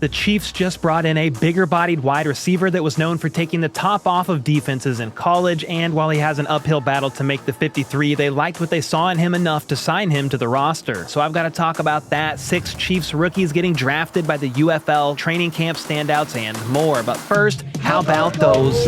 The Chiefs just brought in a bigger-bodied wide receiver that was known for taking the top off of defenses in college, and while he has an uphill battle to make the 53, they liked what they saw in him enough to sign him to the roster. So I've got to talk about that, 6 Chiefs rookies getting drafted by the UFL, training camp standouts, and more. But first, how about those?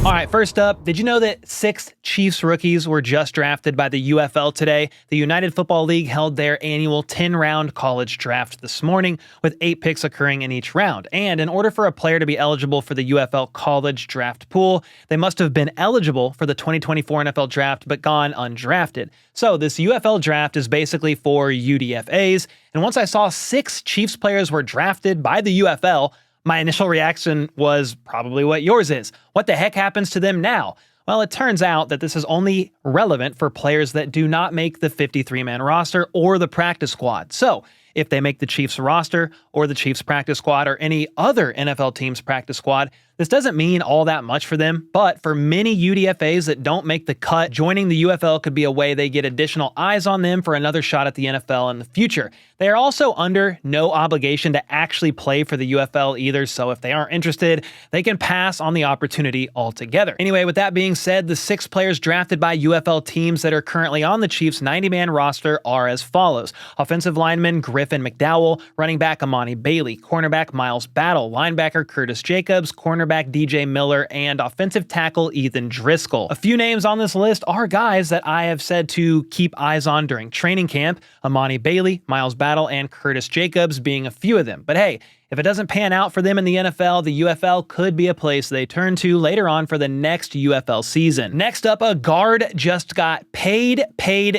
All right, first up, did you know that 6 Chiefs rookies were just drafted by the UFL today? The United Football League held their annual 10-round college draft this morning, with 8 picks occurring in each round. And in order for a player to be eligible for the UFL college draft pool, they must have been eligible for the 2024 NFL draft but gone undrafted. So this UFL draft is basically for UDFAs. And once I saw 6 Chiefs players were drafted by the UFL, my initial reaction was probably what yours is. What the heck happens to them now? Well, it turns out that this is only relevant for players that do not make the 53-man roster or the practice squad. So, if they make the Chiefs roster or the Chiefs practice squad or any other NFL team's practice squad, this doesn't mean all that much for them, but for many UDFAs that don't make the cut, joining the UFL could be a way they get additional eyes on them for another shot at the NFL in the future. They are also under no obligation to actually play for the UFL either, so if they aren't interested, they can pass on the opportunity altogether. Anyway, with that being said, the 6 players drafted by UFL teams that are currently on the Chiefs 90-man roster are as follows. Offensive lineman Griffin McDowell, running back Amani Bailey, cornerback Miles Battle, linebacker Curtis Jacobs, cornerback DJ Miller, and offensive tackle Ethan Driscoll. A few names on this list are guys that I have said to keep eyes on during training camp, Amani Bailey, Miles Battle, and Curtis Jacobs being a few of them. But hey, if it doesn't pan out for them in the NFL, the UFL could be a place they turn to later on for the next UFL season. Next up, a guard just got paid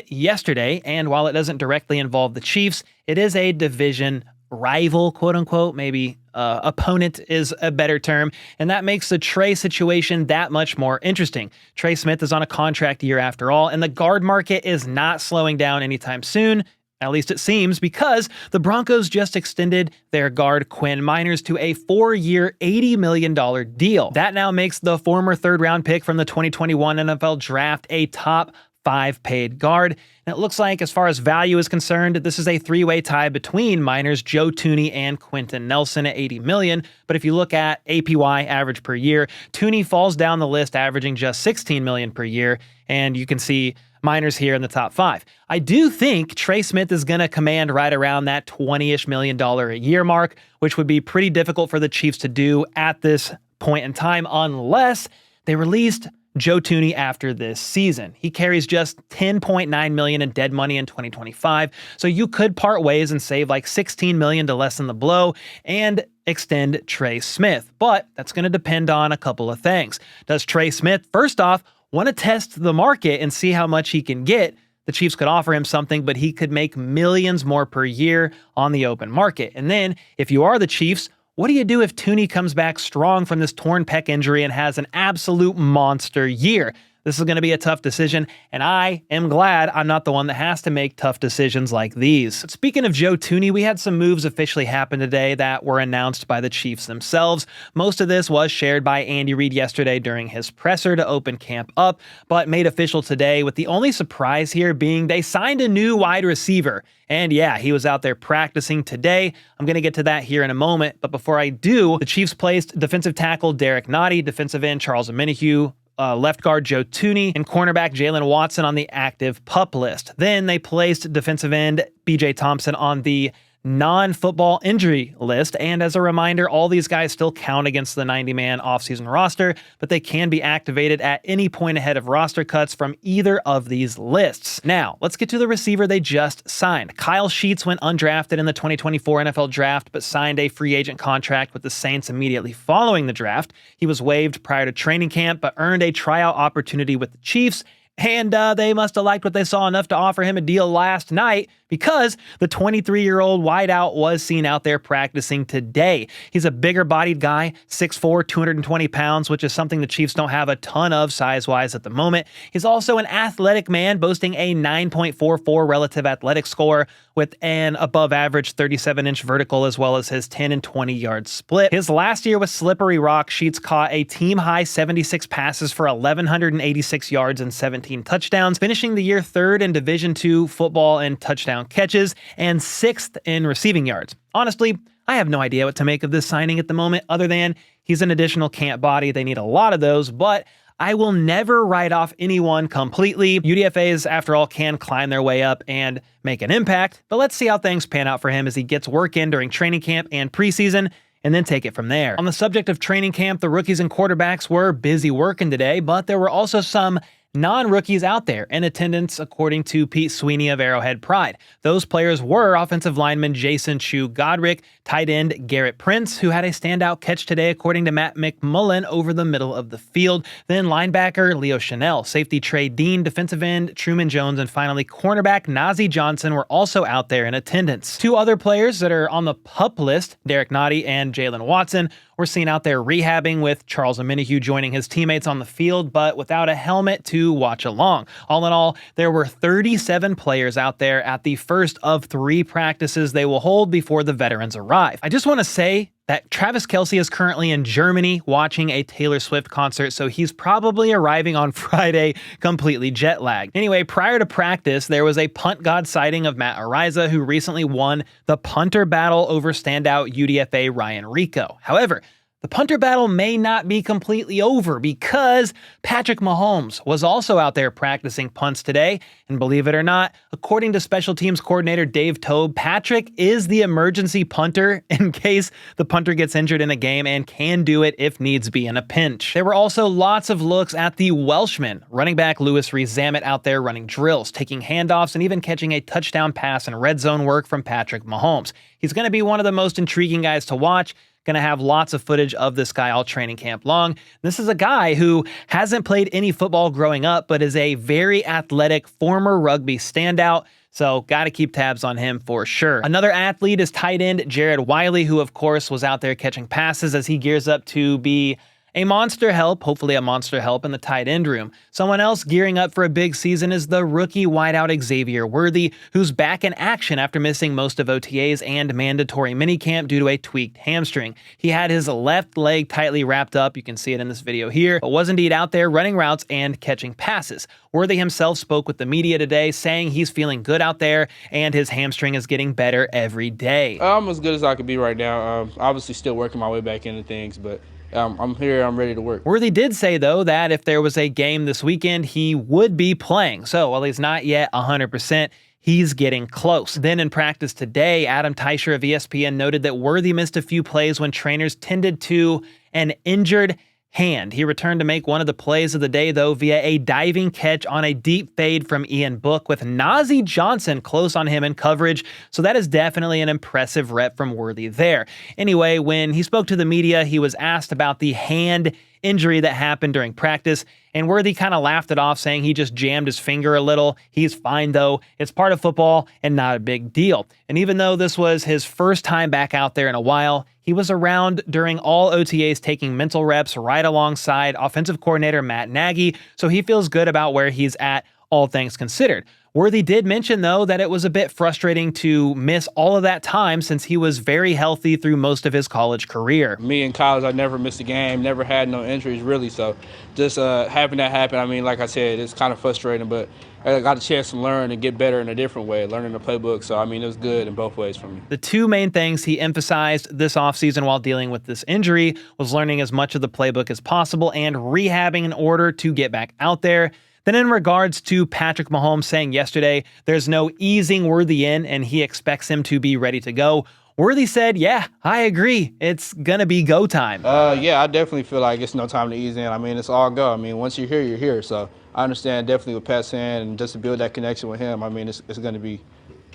yesterday, and while it doesn't directly involve the Chiefs, it is a division rival, quote unquote, maybe opponent is a better term, and that makes the Trey situation that much more interesting. Trey Smith is on a contract year after all, and the guard market is not slowing down anytime soon. At least it seems, because the Broncos just extended their guard Quinn Miners to a 4-year, $80 million deal. That now makes the former 3rd-round pick from the 2021 NFL Draft a top 5 paid guard. And it looks like, as far as value is concerned, this is a 3-way tie between Miners, Joe Thuney, and Quentin Nelson at $80 million. But if you look at APY, average per year, Thuney falls down the list, averaging just $16 million per year. And you can see Miners here in the top 5. I do think Trey Smith is going to command right around that $20-ish million a year mark, which would be pretty difficult for the Chiefs to do at this point in time unless they released Joe Thuney after this season. He carries just $10.9 million in dead money in 2025, so you could part ways and save like $16 million to lessen the blow and extend Trey Smith. But that's going to depend on a couple of things. Does Trey Smith, first off, want to test the market and see how much he can get? The Chiefs could offer him something, but he could make millions more per year on the open market. And then, if you are the Chiefs, what do you do if Thuney comes back strong from this torn pec injury and has an absolute monster year? This is going to be a tough decision, and I am glad I'm not the one that has to make tough decisions like these. But speaking of Joe Thuney, we had some moves officially happen today that were announced by the Chiefs themselves. Most of this was shared by Andy Reid yesterday during his presser to open camp up, but made official today, with the only surprise here being they signed a new wide receiver. And yeah, he was out there practicing today. I'm going to get to that here in a moment, but before I do, the Chiefs placed defensive tackle Derek Nnadi, defensive end Charles Omenihu, left guard Joe Thuney, and cornerback Jaylen Watson on the active PUP list. Then they placed defensive end BJ Thompson on the non-football injury list. And as a reminder, all these guys still count against the 90-man offseason roster, but they can be activated at any point ahead of roster cuts from either of these lists. Now, let's get to the receiver they just signed. Kyle Sheets went undrafted in the 2024 NFL Draft, but signed a free agent contract with the Saints immediately following the draft. He was waived prior to training camp, but earned a tryout opportunity with the Chiefs. And they must have liked what they saw enough to offer him a deal last night, because the 23-year-old wideout was seen out there practicing today. He's a bigger-bodied guy, 6'4", 220 pounds, which is something the Chiefs don't have a ton of size-wise at the moment. He's also an athletic man, boasting a 9.44 relative athletic score with an above-average 37-inch vertical, as well as his 10 and 20-yard split. His last year with Slippery Rock, Sheets caught a team-high 76 passes for 1,186 yards and 17 17 touchdowns, finishing the year 3rd in Division II football in touchdown catches and 6th in receiving yards. Honestly, I have no idea what to make of this signing at the moment, other than he's an additional camp body. They need a lot of those, but I will never write off anyone completely. UDFAs, after all, can climb their way up and make an impact, but let's see how things pan out for him as he gets work in during training camp and preseason, and then take it from there. On the subject of training camp, the rookies and quarterbacks were busy working today, but there were also some non-rookies out there in attendance, according to Pete Sweeney of Arrowhead Pride. Those players were offensive lineman Jason Godric, tight end Garrett Prince, who had a standout catch today, according to Matt McMullen, over the middle of the field. Then linebacker Leo Chanel, safety Trey Dean, defensive end Truman Jones, and finally cornerback Nazi Johnson were also out there in attendance. 2 other players that are on the PUP list, Nnadi and Jaylen Watson, were seen out there rehabbing, with Charles Omenihu joining his teammates on the field, but without a helmet to watch along. All in all, there were 37 players out there at the first of 3 practices they will hold before the veterans arrive. I just want to say that Travis Kelce is currently in Germany watching a Taylor Swift concert, so he's probably arriving on Friday completely jet lagged. Anyway, prior to practice, there was a punt god sighting of Matt Araiza, who recently won the punter battle over standout UDFA Ryan Rico. However, the punter battle may not be completely over, because Patrick Mahomes was also out there practicing punts today. And believe it or not, according to special teams coordinator Dave Tobe, Patrick is the emergency punter in case the punter gets injured in a game, and can do it if needs be in a pinch. There were also lots of looks at the Welshman, running back Rees-Zammit, out there running drills, taking handoffs, and even catching a touchdown pass and red zone work from Patrick Mahomes. He's going to be one of the most intriguing guys to watch. Going to have lots of footage of this guy all training camp long. This is a guy who hasn't played any football growing up, but is a very athletic former rugby standout. So got to keep tabs on him for sure. Another athlete is tight end Jared Wiley, who of course was out there catching passes as he gears up to be a monster help, hopefully a monster help in the tight end room. Someone else gearing up for a big season is the rookie wideout Xavier Worthy, who's back in action after missing most of OTAs and mandatory minicamp due to a tweaked hamstring. He had his left leg tightly wrapped up, you can see it in this video here, but was indeed out there running routes and catching passes. Worthy himself spoke with the media today, saying he's feeling good out there and his hamstring is getting better every day. I'm as good as I could be right now. Obviously still working my way back into things, but I'm here, I'm ready to work. Worthy did say, though, that if there was a game this weekend, he would be playing. So while he's not yet 100%, he's getting close. Then in practice today, Adam Teicher of ESPN noted that Worthy missed a few plays when trainers tended to an injured hand. He returned to make one of the plays of the day, though, via a diving catch on a deep fade from Ian Book, with Nazi Johnson close on him in coverage. So that is definitely an impressive rep from Worthy there. Anyway, when he spoke to the media, he was asked about the hand injury that happened during practice, and Worthy kind of laughed it off, saying he just jammed his finger a little. He's fine, though. It's part of football and not a big deal. And even though this was his first time back out there in a while, he was around during all OTAs, taking mental reps right alongside offensive coordinator Matt Nagy, so he feels good about where he's at, all things considered. Worthy did mention, though, that it was a bit frustrating to miss all of that time, since he was very healthy through most of his college career. Me in college, I never missed a game, never had no injuries really, so just having that happen, I mean, like I said, it's kind of frustrating, but I got a chance to learn and get better in a different way, learning the playbook, so I mean, it was good in both ways for me. The 2 main things he emphasized this offseason while dealing with this injury was learning as much of the playbook as possible and rehabbing in order to get back out there. Then in regards to Patrick Mahomes saying yesterday there's no easing Worthy in and he expects him to be ready to go, Worthy said, yeah, I agree. It's going to be go time. Yeah, I definitely feel like it's no time to ease in. I mean, it's all go. I mean, once you're here, you're here. So I understand definitely with Pat saying, and just to build that connection with him, I mean, it's going to be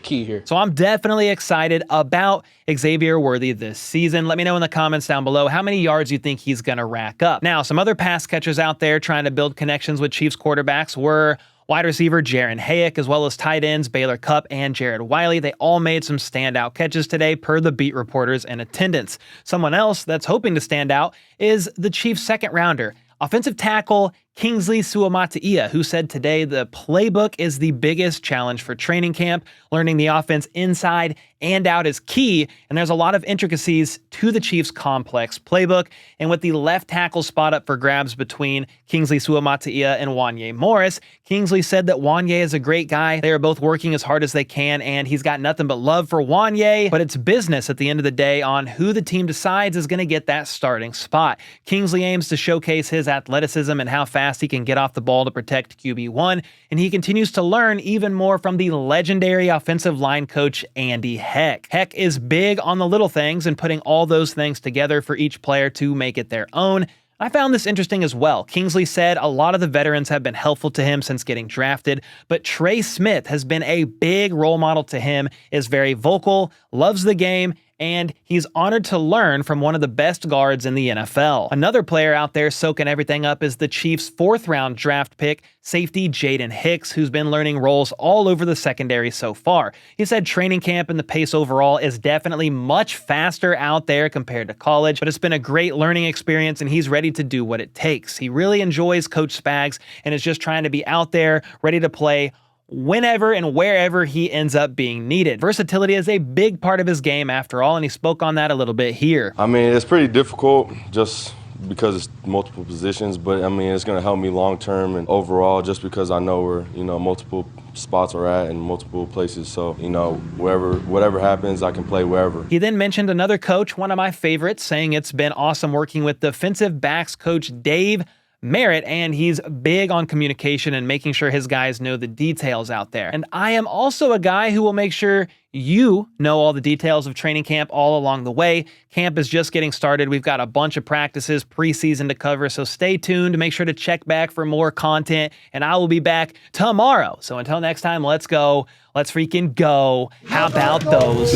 key here. So I'm definitely excited about Xavier Worthy this season. Let me know in the comments down below how many yards you think he's going to rack up. Now, some other pass catchers out there trying to build connections with Chiefs quarterbacks were wide receiver Jaden Hicks, as well as tight ends Baylor Cupp and Jared Wiley. They all made some standout catches today, per the beat reporters in attendance. Someone else that's hoping to stand out is the Chiefs' second rounder, offensive tackle Kingsley Suamataia, who said today the playbook is the biggest challenge for training camp. Learning the offense inside and out is key, and there's a lot of intricacies to the Chiefs' complex playbook. And with the left tackle spot up for grabs between Kingsley Suamataia and Wanya Morris, Kingsley said that Wanya is a great guy. They are both working as hard as they can, and he's got nothing but love for Wanya, but it's business at the end of the day on who the team decides is going to get that starting spot. Kingsley aims to showcase his athleticism and how fast he can get off the ball to protect QB1, and he continues to learn even more from the legendary offensive line coach Andy Heck. Heck is big on the little things and putting all those things together for each player to make it their own. I found this interesting as well. Kingsley said a lot of the veterans have been helpful to him since getting drafted, but Trey Smith has been a big role model to him, is very vocal, loves the game, and he's honored to learn from one of the best guards in the NFL. Another player out there soaking everything up is the Chiefs' 4th-round draft pick, safety Jaden Hicks, who's been learning roles all over the secondary so far. He said training camp and the pace overall is definitely much faster out there compared to college, but it's been a great learning experience and he's ready to do what it takes. He really enjoys Coach Spags and is just trying to be out there, ready to play whenever and wherever he ends up being needed. Versatility is a big part of his game after all, and he spoke on that a little bit here. I mean, it's pretty difficult just because it's multiple positions, but I mean, it's going to help me long term and overall just because I know where, multiple spots are at and multiple places. So, whatever happens, I can play wherever. He then mentioned another coach, one of my favorites, saying it's been awesome working with defensive backs coach Dave Merritt, and he's big on communication and making sure his guys know the details out there. And I am also a guy who will make sure you know all the details of training camp all along the way. Camp is just getting started. We've got a bunch of practices, preseason to cover, so stay tuned. Make sure to check back for more content, and I will be back tomorrow. So until next time, let's go. Let's freaking go. How about those